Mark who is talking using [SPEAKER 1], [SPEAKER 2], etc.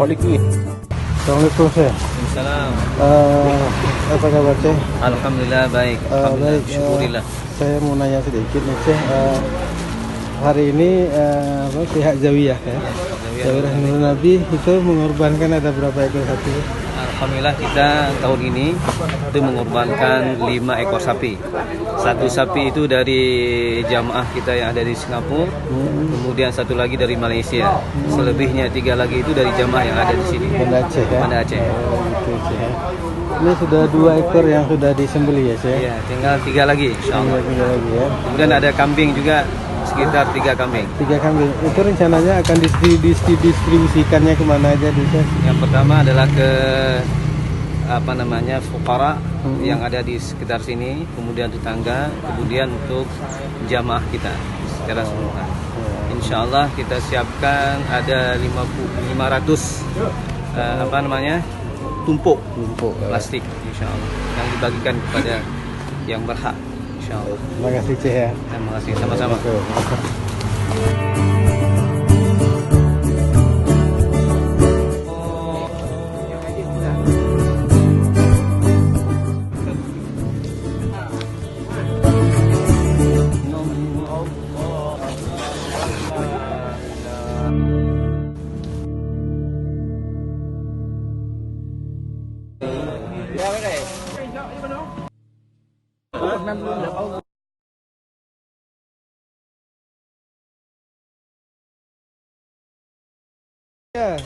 [SPEAKER 1] Poliki.
[SPEAKER 2] Assalamualaikum Syekh.
[SPEAKER 3] Waalaikumsalam.
[SPEAKER 2] Apa kabar Syekh?
[SPEAKER 3] Alhamdulillah baik. Alhamdulillah.
[SPEAKER 2] Baik.
[SPEAKER 3] Syukurillah.
[SPEAKER 2] Saya mau nanya sedikit nih Syekh. Hari ini pihak Zawiyah ya. Zawiyah Nur Nabi itu mengorbankan ada berapa ekor sapi?
[SPEAKER 3] Alhamdulillah kita tahun ini itu mengorbankan 5 ekor sapi. Satu sapi itu dari jamaah kita yang ada di Singapura, kemudian satu lagi dari Malaysia. Selebihnya 3 lagi itu dari jamaah yang ada di sini.
[SPEAKER 2] Banda Aceh ya?
[SPEAKER 3] Banda Aceh.
[SPEAKER 2] Gitu, Syekh. Ini sudah 2 ekor yang sudah disembelih ya Syekh?
[SPEAKER 3] Iya, tinggal 3 lagi insyaallah.
[SPEAKER 2] Tinggal lagi ya.
[SPEAKER 3] Kemudian ada kambing juga sekitar 3 kambing.
[SPEAKER 2] 3 kambing. Itu rencananya akan didistribusikannya kemana aja di Syekh?
[SPEAKER 3] Yang pertama adalah ke fuqara yang ada di sekitar sini, kemudian tetangga, kemudian untuk jamaah kita secara seluruhan. Insya Allah kita siapkan ada 500 tumpuk plastik insya Allah yang dibagikan kepada yang berhak insya Allah.
[SPEAKER 2] Terima kasih Syekh ya.
[SPEAKER 3] Terima kasih sama-sama.
[SPEAKER 2] Ya.